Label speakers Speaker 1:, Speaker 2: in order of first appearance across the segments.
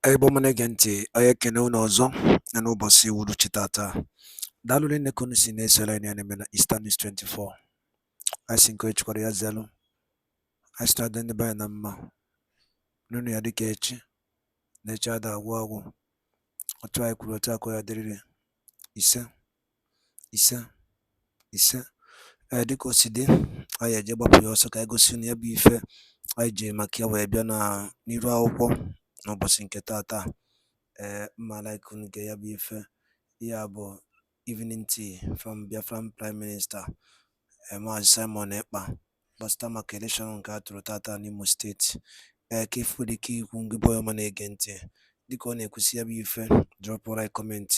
Speaker 1: Ebo manege ntị onye ekene unu ọzọ na n'ụbọchị uhuruchi tata. Daalụ rinne ka unu si na-esoro anyị na-eme na Eastern News 24. Anyị si nke echikwara ya zelu. Anyị si na-adị ndị be anyị na mma. N'unu ya dịka echi. Na echi ada agwụ agwụ. Otu anyị kwuru otu akọ ya dịrịrị. Ise. Ise. Ise. Dịka o si dị, anyị eje gbapụ ya ọsọ ka anyị gosi unu ya bụ ife anyị ji maka ya wee bịa n'iru akwụkwọ n'ụbọchị nke tata. Mma like unu ge ya bụ ife. Ya bụ evening tea from Biafran Prime Minister Mazi Simon Ekpa gbasịta maka election nke a tụrụ tata n'Imo steeti. Ka ife nwere ike ikwu ngị bụ ọma na-ege ntị dịka ọ na-ekwusi ya bụ ife, drop like comment.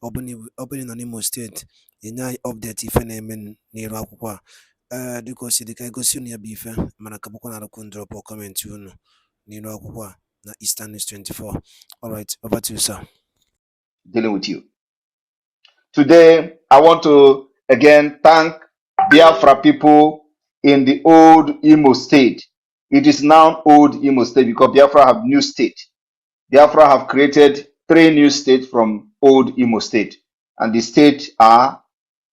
Speaker 1: Ọ bụrụ nọ n'Imo steeti, enye anyị update ife na-eme n'iru akwụkwọ a. Dịka o si dị ka egosi unu ya bụ ife, mana ka bụkwa na-arụkwu drop comment unu n'iru akwụkwọ a na Eastern News 24. All right, over to you, sir.
Speaker 2: Dealing with you. Today, I want to again thank Biafra people in the old Imo state. It is now old Imo state because Biafra have new state. Biafra have created 3 new states from old Imo state. And the states are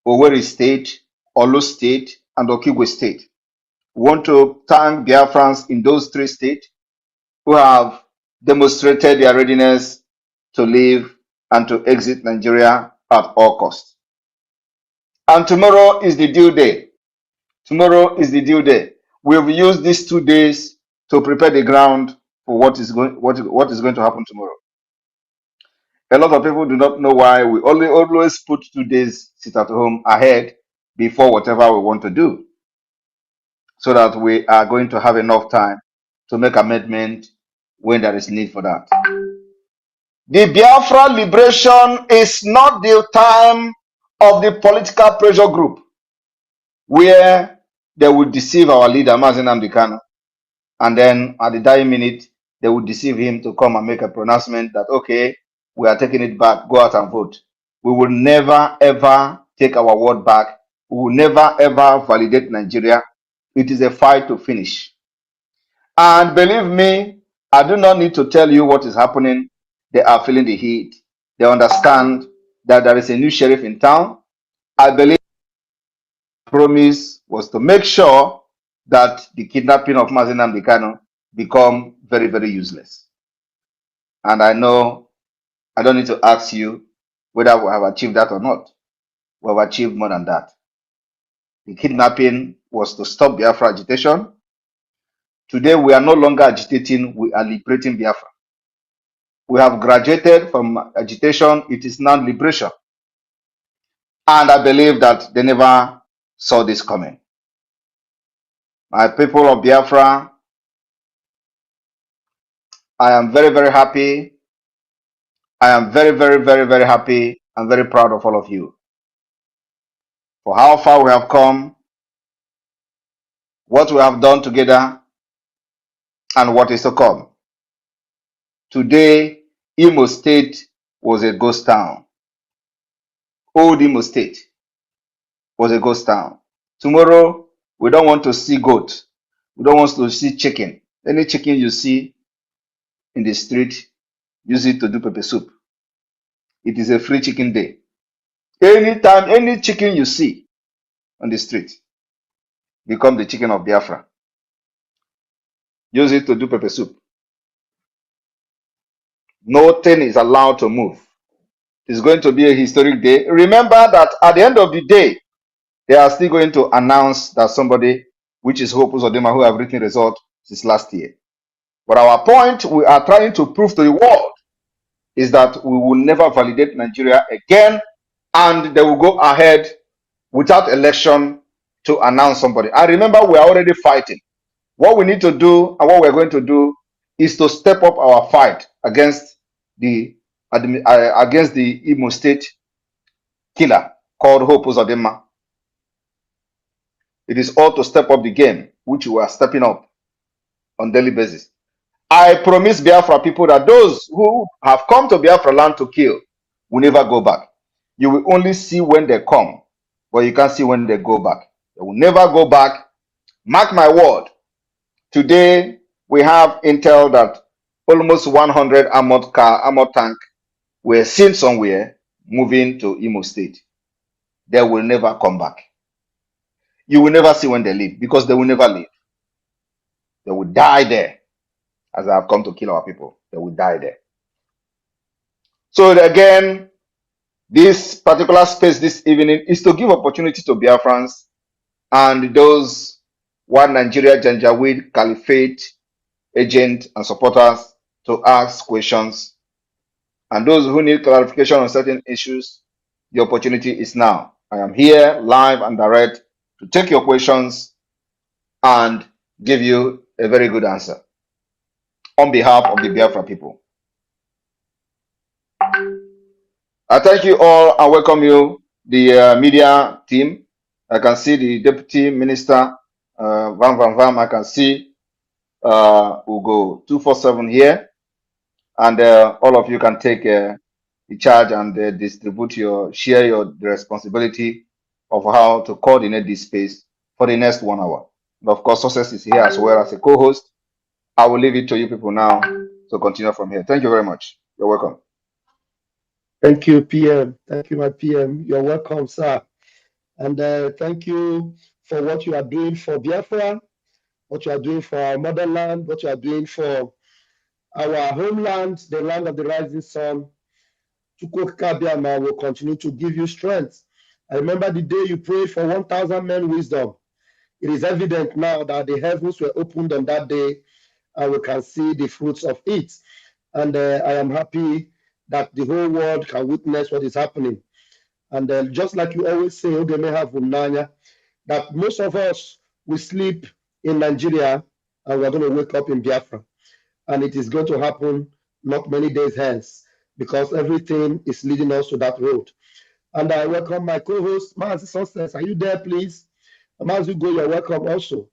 Speaker 2: Owerri state, Olu state, and Okigwe state. We want to thank Biafrans in those 3 states who have demonstrated their readiness to live and to exit Nigeria at all costs. And tomorrow is the due day. Tomorrow is the due day. We've used these 2 days to prepare the ground for what is going to happen tomorrow. A lot of people do not know why we always put 2 days sit at home ahead before whatever we want to do, so that we are going to have enough time to make amendment when there is need for that. The Biafra liberation is not the time of the political pressure group where they will deceive our leader, Mazi Nnamdi Kanu, and then at the dying minute, they will deceive him to come and make a pronouncement that, okay, we are taking it back, go out and vote. We will never, ever take our word back. We will never, ever validate Nigeria. It is a fight to finish. And believe me, I do not need to tell you what is happening. They are feeling the heat. They understand that there is a new sheriff in town. I believe the promise was to make sure that the kidnapping of Mazi Nnamdi Kanu become very, very useless. And I know I don't need to ask you whether we have achieved that or not. We have achieved more than that. The kidnapping was to stop Biafra agitation. Today, we are no longer agitating, we are liberating Biafra. We have graduated from agitation, it is now liberation. And I believe that they never saw this coming. My people of Biafra, I am very, very happy. I am very, very, very, very happy and very proud of all of you for how far we have come, what we have done together, and what is to come. Today, Imo State was a ghost town. Old Imo State was a ghost town. Tomorrow, we don't want to see goat. We don't want to see chicken. Any chicken you see in the street, use it to do pepper soup. It is a free chicken day. Anytime, any chicken you see on the street, become the chicken of Biafra. Use it to do pepper soup. Nothing is allowed to move. It's going to be a historic day. Remember that at the end of the day, they are still going to announce that somebody, which is Hope Uzodinma, who have written result since last year. But our point we are trying to prove to the world is that we will never validate Nigeria again, and they will go ahead without election to announce somebody. And remember, we are already fighting. What we need to do and what we're going to do is to step up our fight against the Imo State killer called Hope Uzodinma. It is all to step up the game, which we are stepping up on daily basis. I promise Biafra people that those who have come to Biafra land to kill will never go back. You will only see when they come, but you can't see when they go back. They will never go back. Mark my word. Today, we have intel that almost 100 armored tank were seen somewhere moving to Imo State. They will never come back. You will never see when they leave because they will never leave. They will die there, as I have come to kill our people. They will die there. So again, this particular space this evening is to give opportunity to Biafrans and those one Nigeria Janjaweed Caliphate agent and supporters to ask questions. And those who need clarification on certain issues, the opportunity is now. I am here live and direct to take your questions and give you a very good answer on behalf of the Biafra people. I thank you all and welcome you, the media team. I can see the Deputy Minister, Vam. I can see Ugo 247 here. And all of you can take the charge and share the responsibility of how to coordinate this space for the next 1 hour. And of course, Success is here as well as a co-host. I will leave it to you people now to continue from here. Thank you very much. You're welcome.
Speaker 3: Thank you, PM. Thank you, my PM. You're welcome, sir. And thank you for what you are doing for Biafra, what you are doing for our motherland, what you are doing for our homeland, the land of the rising sun. Chukwukabiama will continue to give you strength. I remember the day you prayed for 1,000 men wisdom. It is evident now that the heavens were opened on that day, and we can see the fruits of it. And I am happy that the whole world can witness what is happening. And just like you always say, that most of us will sleep in Nigeria and we're going to wake up in Biafra. And it is going to happen not many days hence because everything is leading us to that road. And I welcome my co-host, Mazi Success. Are you there, please? Mazi, go, you're welcome also.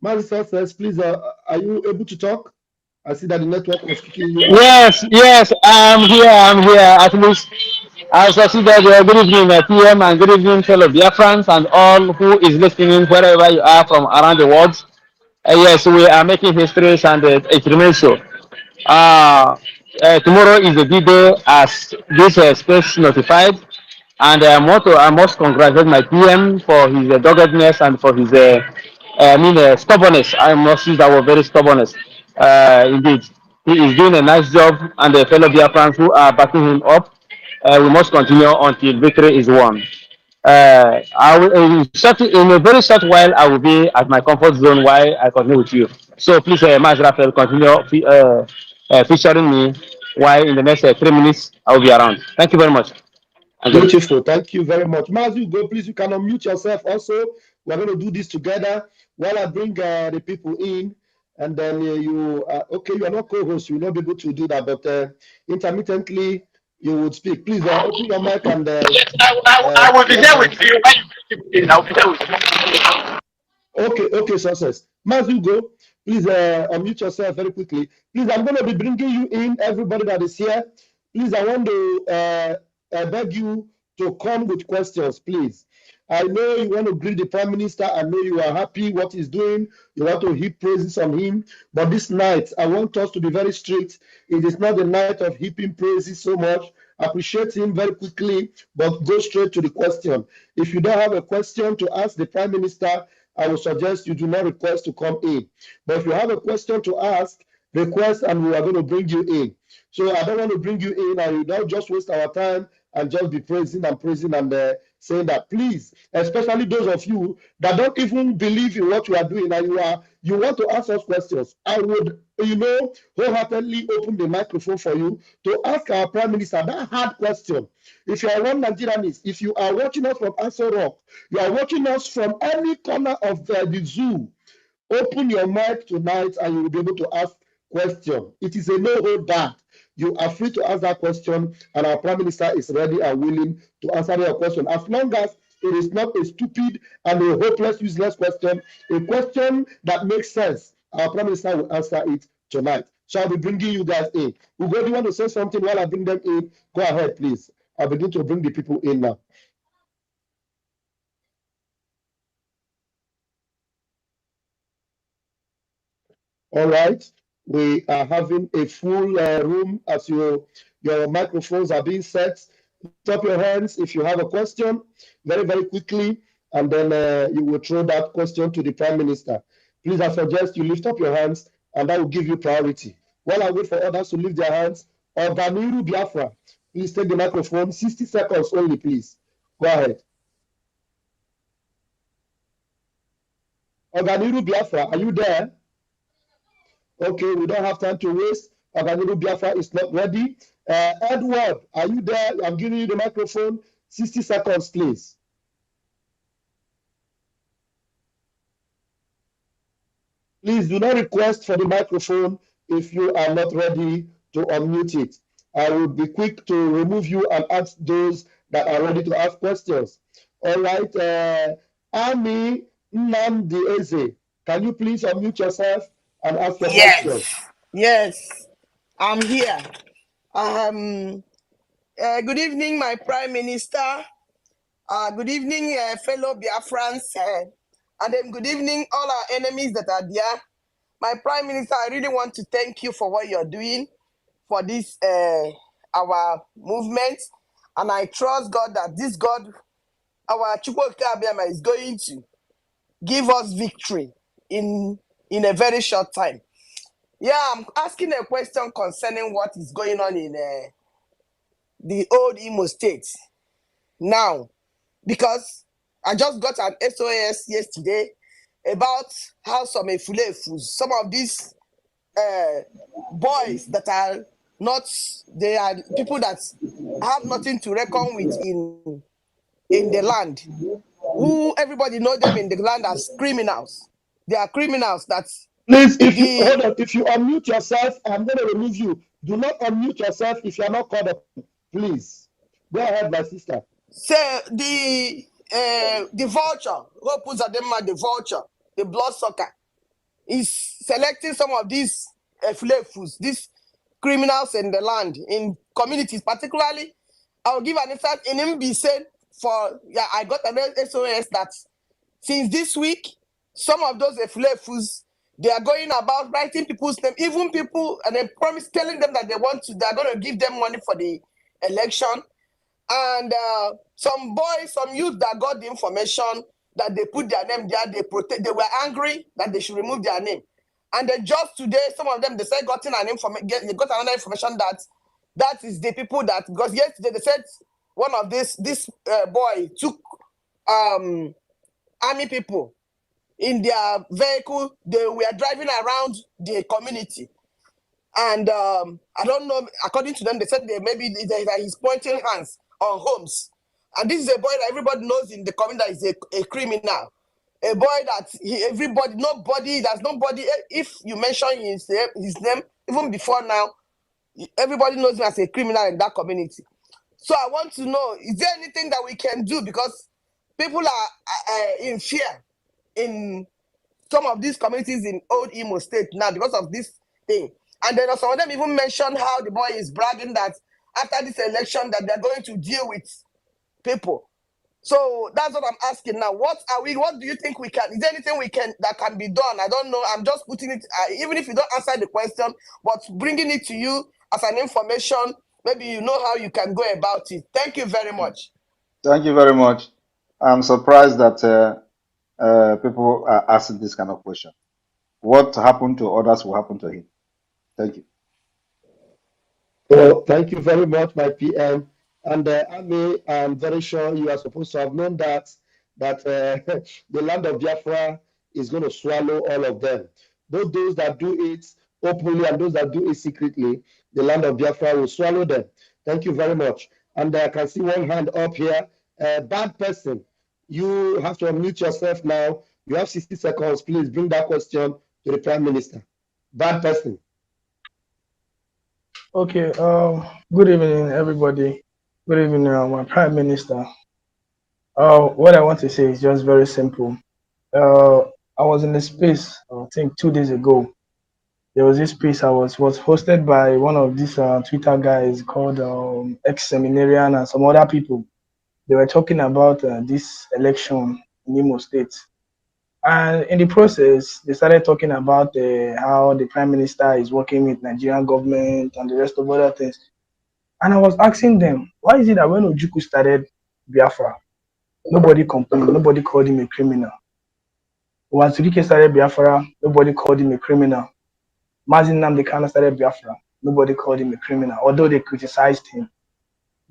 Speaker 3: Mazi Success, please, are you able to talk? I see that the network was kicking you out.
Speaker 4: Yes, I'm here. At least, as I see that, good evening, PM, and good evening, fellow Biafrans, and all who is listening, wherever you are from around the world. Yes, we are making histories, and it remains so. Uh, Tomorrow is the D-Day, as this space notified, and I must congratulate my PM for his doggedness and for his, stubbornness. I must use that word, very stubbornness. Indeed, he is doing a nice job, and the fellow Biafrans who are backing him up, we must continue until victory is won. I will, in a very short while, I will be at my comfort zone while I continue with you. So please, Mas Raphael, continue featuring me while in the next 3 minutes I will be around. Thank you very much.
Speaker 3: Beautiful. Thank you very much. Mazi, go, please. You can unmute yourself also. We're going to do this together while I bring the people in. And then okay, you are not co-host. You will not be able to do that. But intermittently, you would speak. Please open your mic and
Speaker 4: Yes, I will be there with you. When you I will be there with you.
Speaker 3: Okay, Success. Mazi, go. Please unmute yourself very quickly. Please, I'm going to be bringing you in, everybody that is here. Please, I want to beg you to come with questions, please. I know you want to greet the Prime Minister. I know you are happy what he's doing. You want to heap praises on him. But this night, I want us to be very strict. It is not the night of heaping praises so much. Appreciate him very quickly, but go straight to the question. If you don't have a question to ask the Prime Minister, I would suggest you do not request to come in. But if you have a question to ask, request and we are going to bring you in. So I don't want to bring you in and you don't just waste our time and just be praising and saying that. Please, especially those of you that don't even believe in what you are doing and you want to ask us questions, I would, wholeheartedly open the microphone for you to ask our Prime Minister that hard question. If you are one Nigerianist, if you are watching us from Aso Rock, you are watching us from any corner of the zoo, open your mic tonight and you will be able to ask question. It is a no-hold barred. You are free to ask that question, and our Prime Minister is ready and willing to answer your question. As long as it is not a stupid and a hopeless, useless question, a question that makes sense, our Prime Minister will answer it tonight. So I'll be bringing you guys in. Ugo, do you want to say something while I bring them in? Go ahead, please. I'll begin to bring the people in now. All right. We are having a full room as your microphones are being set. Lift up your hands if you have a question very, very quickly, and then you will throw that question to the Prime Minister. Please, I suggest you lift up your hands, and that will give you priority. While I wait for others to lift their hands, Oganiru Biafra, please take the microphone. 60 seconds only, please. Go ahead. Oganiru Biafra, are you there? Okay, we don't have time to waste. Oganiru Biafra is not ready. Edward, are you there? I'm giving you the microphone. 60 seconds, please. Please do not request for the microphone if you are not ready to unmute it. I will be quick to remove you and ask those that are ready to ask questions. All right, Ami Nnamdi Eze, can you please unmute yourself and ask your question?
Speaker 5: Yes, I'm here. Good evening, my Prime Minister. Good evening, fellow Biafrans. And then good evening, all our enemies that are there. My Prime Minister, I really want to thank you for what you're doing for this, our movement. And I trust God that this God, our Chukwuka Abiyama, is going to give us victory in a very short time. Yeah, I'm asking a question concerning what is going on in the old Imo State now, because I just got an SOS yesterday about how some Efulefus, some of these boys that are not, they are people that have nothing to reckon with in the land, who everybody know them in the land as criminals. They are criminals that
Speaker 3: Please, if you hold on, if you unmute yourself, I'm going to remove you. Do not unmute yourself if you're not called up. Please. Go ahead, my sister.
Speaker 5: So the vulture, who puts at them the vulture, the bloodsucker, is selecting some of these flavors, these criminals in the land, in communities, particularly. I'll give an instance in Mbise for, I got an SOS that since this week, some of those flavors, they are going about writing people's name, even people, and they promise telling them that they're going to give them money for the election. And some boys, some youth that got the information that they put their name there, they were angry that they should remove their name. And then just today, some of them, they said they got another information that is the people that, because yesterday they said one of this boy took army people in their vehicle. They were driving around the community. And I don't know, according to them, they said that he's pointing hands on homes. And this is a boy that everybody knows in the community that is a criminal. A boy that there's nobody, if you mention his name, even before now, everybody knows him as a criminal in that community. So I want to know, is there anything that we can do? Because people are in fear in some of these communities in old Imo State now because of this thing. And then some of them even mentioned how the boy is bragging that after this election that they're going to deal with people. So that's what I'm asking now. What do you think we can, is there anything that can be done? I don't know. I'm just putting it, even if you don't answer the question, but bringing it to you as an information, maybe you know how you can go about it. Thank you very much.
Speaker 2: Thank you very much. I'm surprised that people are asking this kind of question. What happened to others will happen to him. Thank you.
Speaker 3: Well, thank you very much, my PM. And I'm very sure you are supposed to have known that the land of Biafra is going to swallow all of them. Both those that do it openly and those that do it secretly, the land of Biafra will swallow them. Thank you very much. And I can see one hand up here. Bad person, you have to unmute yourself now. You have 60 seconds. Please bring that question to the Prime Minister. Bad person.
Speaker 6: Okay, good evening, everybody. Good evening, my Prime Minister. What I want to say is just very simple. I was in a space, I think 2 days ago. There was this space I was hosted by one of these Twitter guys called ex-seminarian and some other people. They were talking about this election in Imo State. And in the process, they started talking about how the prime minister is working with Nigerian government and the rest of other things. And I was asking them, why is it that when Ojukwu started Biafra, nobody complained, nobody called him a criminal? When Sirike started Biafra, nobody called him a criminal. Mazi Nnamdi Kanu started Biafra, nobody called him a criminal, although they criticized him.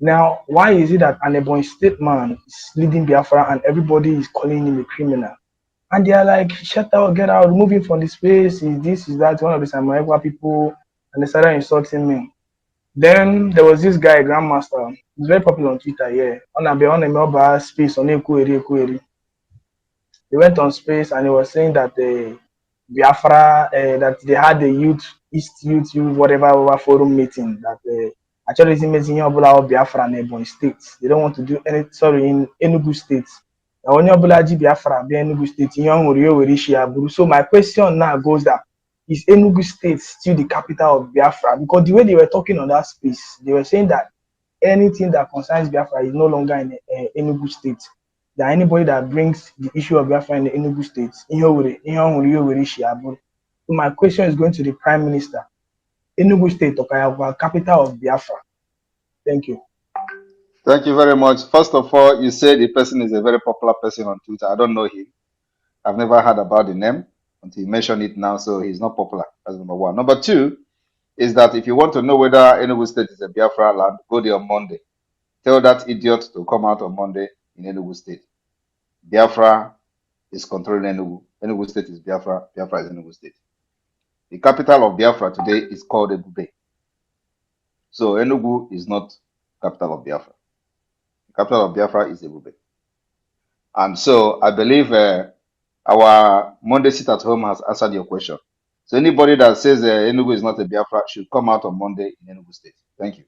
Speaker 6: Now, why is it that an Ebonyi state man is leading Biafra and everybody is calling him a criminal? And they are like, shut out, get out, remove him from the space, is this, is that, one of the Samaria people, and they started insulting me. Then there was this guy, Grandmaster, he's very popular on Twitter, yeah. On a space on Ekweri. He went on space and he was saying that Biafra, that they had the youth, whatever forum meeting, that actually it's meeting about Biafra and Ebonyi states. They don't want to do any, sorry, in Enugu states. Onye ọbụla ji Biafra bịa Enugu State, ihe ọhụrụ ya were isi ya bụrụ. So my question now goes that, is Enugu State still the capital of Biafra? Because the way they were talking on that space, they were saying that anything that concerns Biafra is no longer in Enugu State. That anybody that brings the issue of Biafra in the Enugu State, so my question is going to the Prime Minister. Enugu State, Okayagwa, capital of Biafra. Thank you.
Speaker 2: Thank you very much. First of all, you say the person is a very popular person on Twitter. I don't know him. I've never heard about the name until you mention it now, so he's not popular. That's number one. Number two is that if you want to know whether Enugu State is a Biafra land, go there on Monday. Tell that idiot to come out on Monday in Enugu State. Biafra is controlling Enugu. Enugu State is Biafra. Biafra is Enugu State. The capital of Biafra today is called Ebube. So Enugu is not capital of Biafra. The capital of Biafra is Ebube. And so I believe our Monday sit at home has answered your question. So anybody that says Enugu is not a Biafra should come out on Monday in Enugu State. Thank you.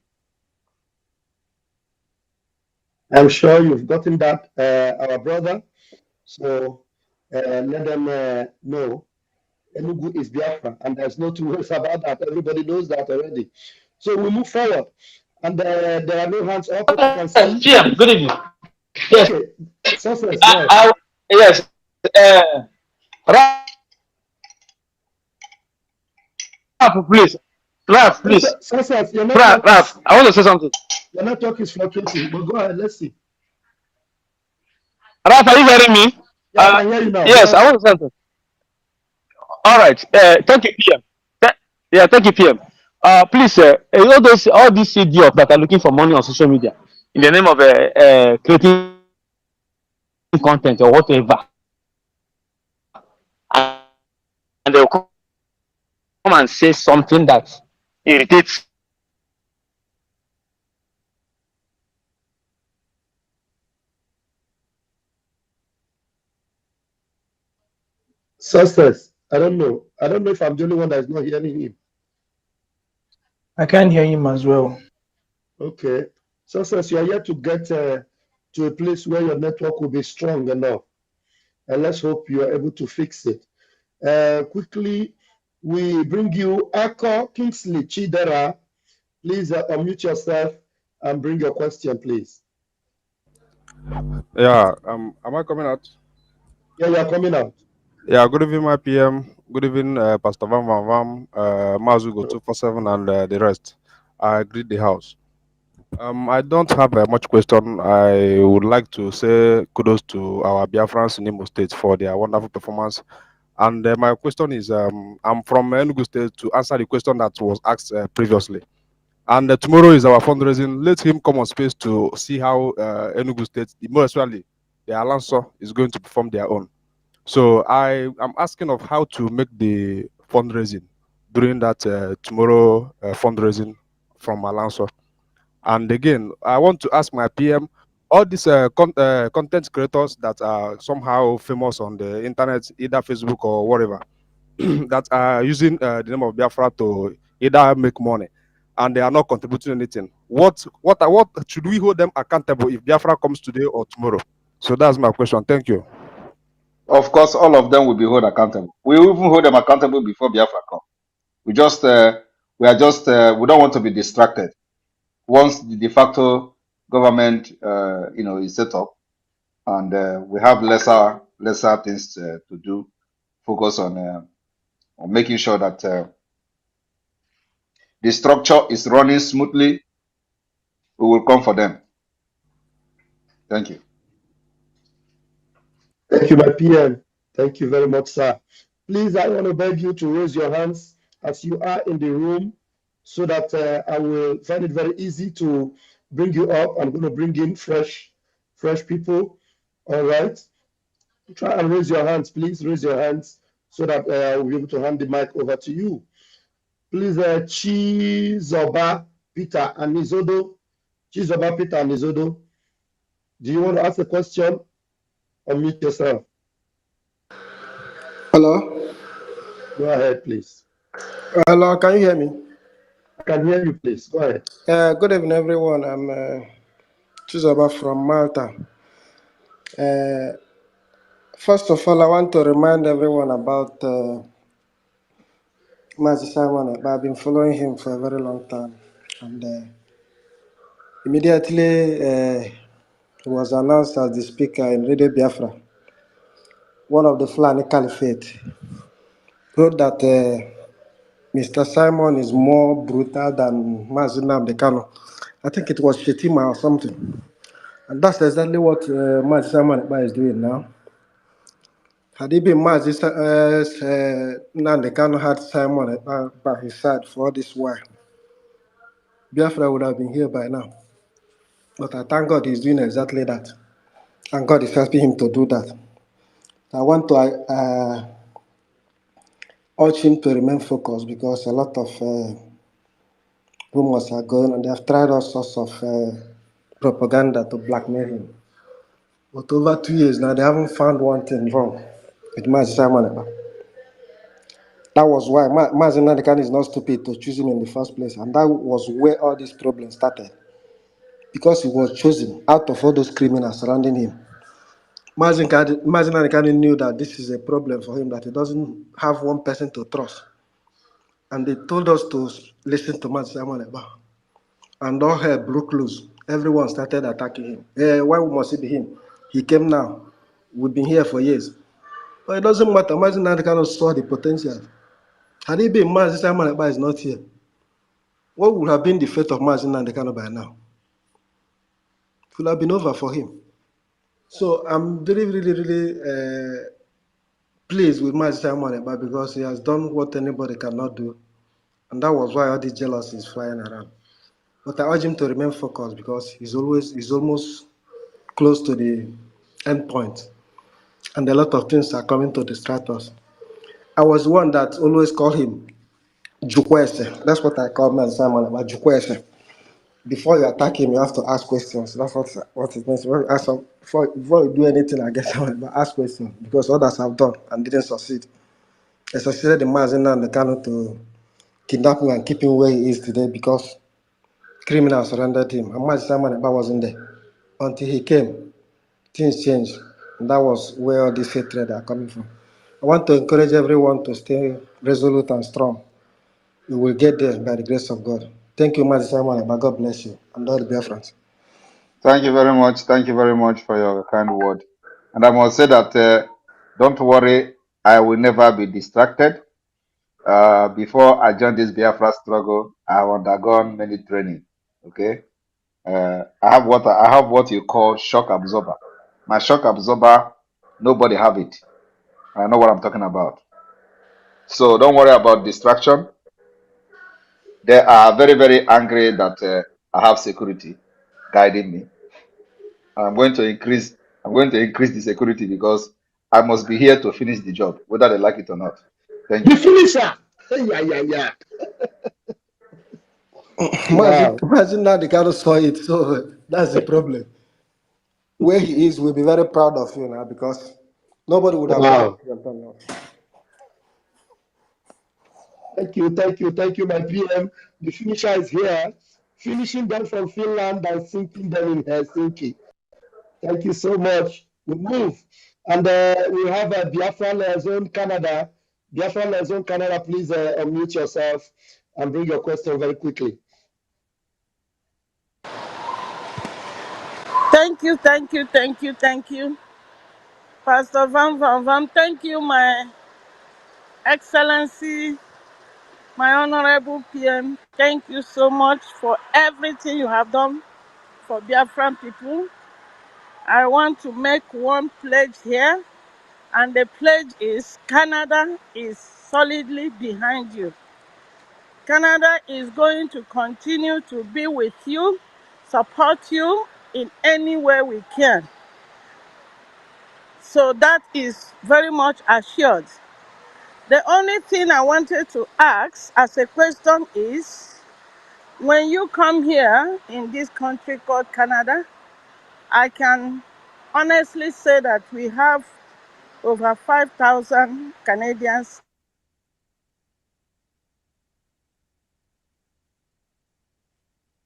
Speaker 3: I'm sure you've gotten that, our brother. So let them know Enugu is Biafra, and there's no two ways about that. Everybody knows that already. So we move forward, and there are no hands up. If I can see.
Speaker 4: PM, good evening. Yes.
Speaker 3: Okay, success. Go ahead.
Speaker 4: Yes. Ralph, please. Ralph, please.
Speaker 3: Success, your
Speaker 4: Ralph,
Speaker 3: network
Speaker 4: I want to say something.
Speaker 3: your network is fluctuating, but go ahead. Let's see.
Speaker 4: Ralph, are you hearing me?
Speaker 3: Yeah, I can hear you now.
Speaker 4: Yes, I want to say something. All right. Thank you, PM. Thank you, PM. Please, all these idiots that are looking for money on social media in the name of creating content or whatever, and they'll come and say something that irritates.
Speaker 3: Success. I don't know. I don't know if I'm the only one that is not hearing him.
Speaker 6: I can't hear him as well.
Speaker 3: Okay. Success, you are yet to get to a place where your network will be strong enough. And let's hope you are able to fix it. Quickly, we bring you Ako Kingsley Chidera. Please unmute yourself and bring your question, please.
Speaker 7: Yeah, am I coming out?
Speaker 3: Yeah, you are coming out.
Speaker 7: Yeah, good evening, my PM. Good evening, Pastor Van Van Vam, Mazi Go 247, and the rest. I greet the house. I don't have much question. I would like to say kudos to our Biafrans in Imo State for their wonderful performance. And my question is, I'm from Enugu State to answer the question that was asked previously. And tomorrow is our fundraising. Let him come on space to see how Enugu State, more especially the Alonso, is going to perform their own. So I am asking of how to make the fundraising during that tomorrow fundraising from Alonso. And again, I want to ask my PM, all these content creators that are somehow famous on the internet, either Facebook or whatever, that are using the name of Biafra to either make money, and they are not contributing anything. What should we hold them accountable if Biafra comes today or tomorrow? So that's my question. Thank you.
Speaker 2: Of course, all of them will be held accountable. We will even hold them accountable before Biafra come. We just we don't want to be distracted. Once the de facto government is set up, and we have lesser lesser things to do. Focus on making sure that the structure is running smoothly. We will come for them. Thank you.
Speaker 3: Thank you, my PM. Thank you very much, sir. Please, I want to beg you to raise your hands as you are in the room so that I will find it very easy to bring you up. I'm going to bring in fresh people. All right. Try and raise your hands, please. Raise your hands so that we'll be able to hand the mic over to you. Please, Chizoba Peter and Nizodo. Chizoba Peter and Nizodo. Do you want to ask a question? Unmute yourself.
Speaker 8: Hello?
Speaker 3: Go ahead, please.
Speaker 8: Hello, can you hear me?
Speaker 3: I can hear you, please. Go ahead.
Speaker 8: Good evening, everyone. I'm Chizoba from Malta. Uh, First of all, I want to remind everyone about Mazi Simon. I've been following him for a very long time. And immediately he was announced as the speaker in Radio Biafra. One of the Fulani Caliphate wrote that Mr. Simon is more brutal than Mazi Nnamdi Kanu. I think it was Shetima or something. And that's exactly what Mazi Simon is doing now. Had it been Mazi Nnamdi Kanu had Simon by his side for all this while, Biafra would have been here by now. But I thank God he's doing exactly that. And God is helping him to do that. I want to urge him to remain focused because a lot of rumors are going on. They have tried all sorts of propaganda to blackmail him. But over 2 years now, they haven't found one thing wrong with Mazi Simon. That was why Mazi Nnamdi Kanu is not stupid to choose him in the first place. And that was where all these problems started. Because he was chosen out of all those criminals surrounding him. Mazi Nnamdi Kanu knew that this is a problem for him, that he doesn't have one person to trust. And they told us to listen to Mazi Simon. And all hell broke loose. Everyone started attacking him. Why must it be him? He came now. We've been here for years. But it doesn't matter. Mazi Nnamdi Kanu saw the potential. Had it been Mazi Simon is not here, what would have been the fate of Mazi Nnamdi Kanu by now? It would have been over for him. So I'm really, really, really pleased with Mazi Simon because he has done what anybody cannot do. And that was why all this jealousy is flying around. But I urge him to remain focused because he's almost close to the end point. And a lot of things are coming to distract us. I was one that always called him Jukwese. That's what I call Mazi Simon about Jukwese. Before you attack him, you have to ask questions. That's what it means. Before you do anything against someone, but ask questions because others have done and didn't succeed. They succeeded in Mazi Nnamdi Kanu to kidnap him and keep him where he is today because criminals surrendered him. And Mazi Simon wasn't there until he came. Things changed, and that was where all this hatred are coming from. I want to encourage everyone to stay resolute and strong. We will get there by the grace of God. Thank you, Mazi Simon. God bless you and all the Biafrans.
Speaker 2: Thank you very much. Thank you very much for your kind word. And I must say that don't worry, I will never be distracted. Before I joined this Biafra struggle, I have undergone many training. Okay, I have what you call shock absorber. My shock absorber, nobody have it. I know what I'm talking about. So don't worry about distraction. They are very, very angry that I have security guiding me. I'm going to increase. I'm going to increase the security because I must be here to finish the job, whether they like it or not. Thank
Speaker 3: The
Speaker 2: you.
Speaker 3: finisher. Yeah. Wow.
Speaker 8: Imagine now the guy saw it, so that's the problem. Where he is, we'll be very proud of you now because nobody would have done
Speaker 3: Wow.
Speaker 8: what you have done now.
Speaker 3: Thank you, my PM. The finisher is here, finishing them from Finland and sinking them in Helsinki. Thank you so much. We move. And we have Biafra Zone Canada. Biafra Zone Canada, please unmute yourself and bring your question very quickly.
Speaker 9: Thank you. Pastor Van Van Van, thank you, my Excellency, my Honorable PM. Thank you so much for everything you have done for Biafran people. I want to make one pledge here, and the pledge is Canada is solidly behind you. Canada is going to continue to be with you, support you in any way we can. So that is very much assured. The only thing I wanted to ask as a question is, when you come here in this country called Canada, I can honestly say that we have over 5,000 Canadians.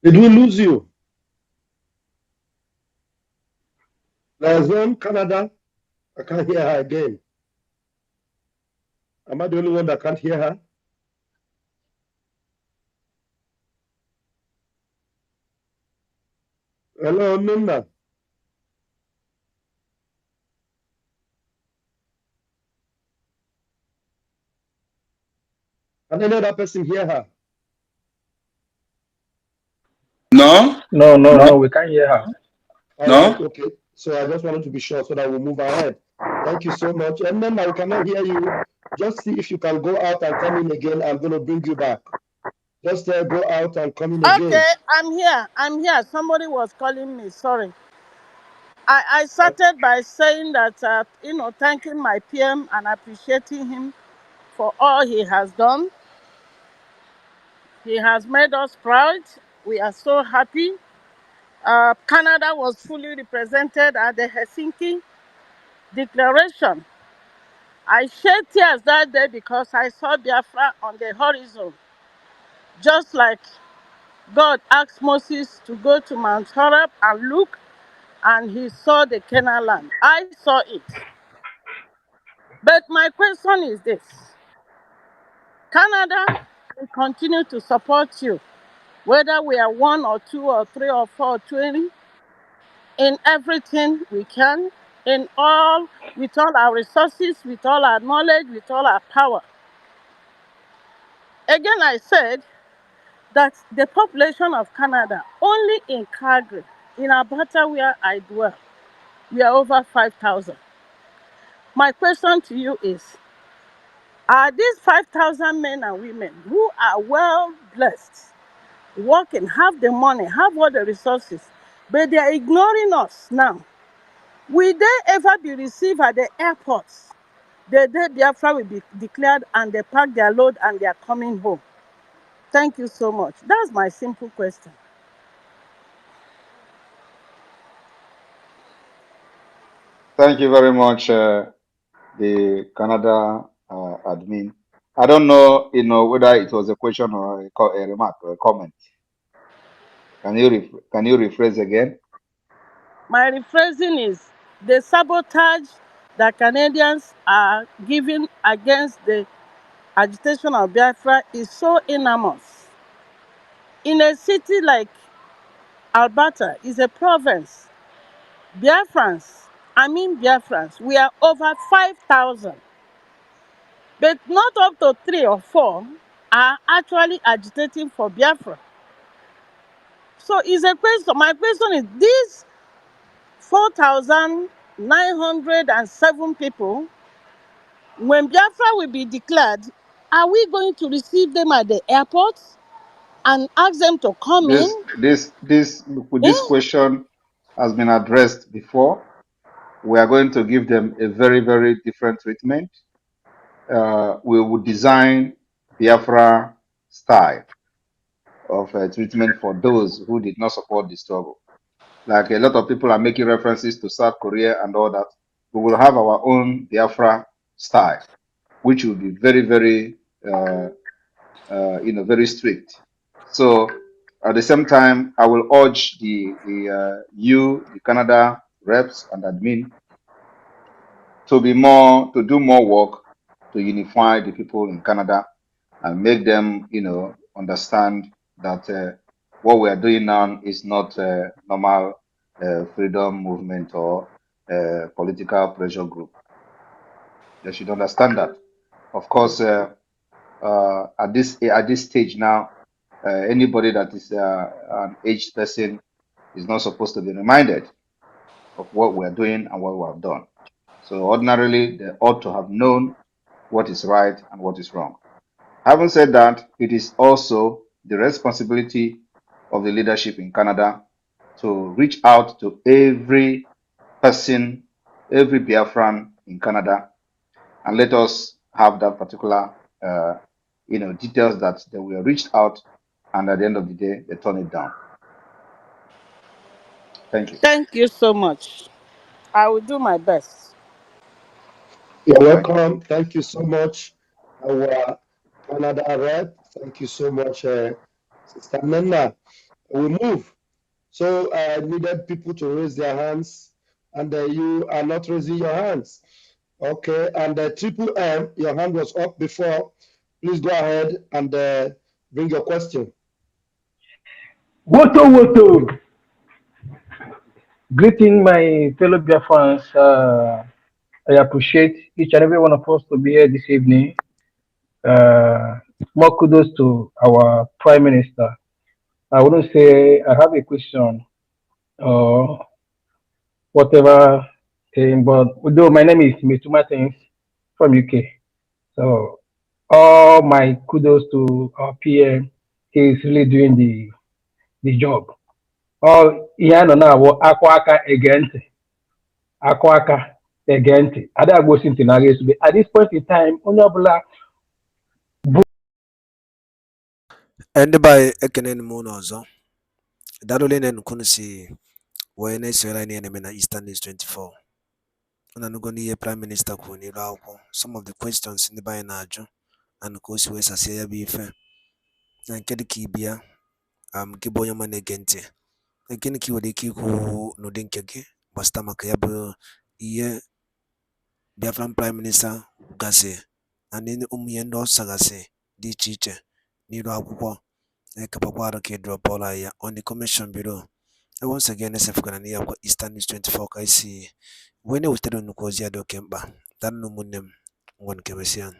Speaker 3: Did we lose you? There's one Canada. I can't hear her again. Am I the only one that can't hear her? Hello, Nunda. Can any other person hear her?
Speaker 2: No,
Speaker 6: No, we can't hear her.
Speaker 3: All right, okay. So I just wanted to be sure so that we'll move ahead. Thank you so much. And then I cannot hear you. Just see if you can go out and come in again. I'm going to bring you back. Just go out and come in again.
Speaker 9: Okay, I'm here. I'm here. Somebody was calling me. Sorry. I started by saying that, thanking my PM and appreciating him for all he has done. He has made us proud. We are so happy. Canada was fully represented at the Helsinki Declaration. I shed tears that day because I saw Biafra on the horizon, just like God asked Moses to go to Mount Horeb and look, and he saw the Canaan land. I saw it. But my question is this: Canada will continue to support you, whether we are 1 or 2 or 3 or 4 or 20, in everything we can, in all, with all our resources, with all our knowledge, with all our power. Again, I said that the population of Canada, only in Calgary, in Alberta where I dwell, we are over 5,000. My question to you is, are these 5,000 men and women who are well blessed, working, have the money, have all the resources, but they are ignoring us now? Will they ever be received at the airports the day Biafra will be declared and they pack their load and they are coming home? Thank you so much. That's my simple question.
Speaker 2: thank you very much, the Canada admin. I don't know, whether it was a question or a remark or a comment. Can you rephrase again?
Speaker 9: My rephrasing is, the sabotage that Canadians are giving against the agitation of Biafra is so enormous. In a city like Alberta, is a province, Biafrans, we are over 5,000, but not up to 3 or 4 are actually agitating for Biafra. So it's a question. My question is, these 4,907 people, when Biafra will be declared, are we going to receive them at the airport and ask them to come in?
Speaker 2: This question has been addressed before. We are going to give them a very, very different treatment. We will design Biafra style of treatment for those who did not support the struggle. Like a lot of people are making references to South Korea and all that. We will have our own Biafra style, which will be very, very, very strict. So at the same time, I will urge the Canada reps and admin, to do more work to unify the people in Canada and make them, understand that what we are doing now is not a normal freedom movement or political pressure group. They should understand that. Of course, at this stage now, anybody that is an aged person is not supposed to be reminded of what we are doing and what we have done. So ordinarily, they ought to have known what is right and what is wrong. Having said that, it is also the responsibility of the leadership in Canada to reach out to every person, every Biafran in Canada, and let us have that particular, details that they were reached out, and at the end of the day, they turn it down. Thank you.
Speaker 9: Thank you so much. I will do my best.
Speaker 3: You're
Speaker 2: Thank you.
Speaker 3: welcome. Thank you so much, our Canada rep. Thank you so much, Sister Nana. We move. So I needed people to raise their hands, and you are not raising your hands. Okay, and Triple M, your hand was up before. Please go ahead and bring your question.
Speaker 6: Woto Woto! Greeting my fellow Biafrans. I appreciate each and every one of us to be here this evening. Uh, More kudos to our Prime Minister. I wouldn't say I have a question or whatever thing, but although my name is Mr. Martins from UK. So all my kudos to our PM. He's really doing the job. All ihe a nọ na-awụ akwa aka ege ntị akwa aka ege ntị ada agbosi ntị na esube at this point in time onye ọbụla
Speaker 1: Ndị be anyị ekeneni m unu ọzọ. Daalụ unu unu si wee na-esonyere anyị na-eme na Eastern News 24. Unu anụgo n'ihe Prime Minister kwuru n'iru akwụkwọ, some of the questions ndị be anyị na-ajụ and ka o si wee sasie ya bụ ife na nke dịka ibe ya gị bụ onye ọma na-ege ntị. Gịnị ka ị nwere ike ikwu n'ụdị nke gị gbasịta maka ya bụ ihe Biafran Prime Minister gasị na ụmụ ihe ndị ọ sagasị dị iche iche n'iru akwụkwọ ekepakwa arụ ka ị drọpụọla ya on the commission bureau. Once again, esefugana n'ihe akwa Eastern News 24 ka isi wee na-ewetara nnukwu ozi ya dị oke mkpa. Daalụ ụmụnne m, ngwa nke mesịa.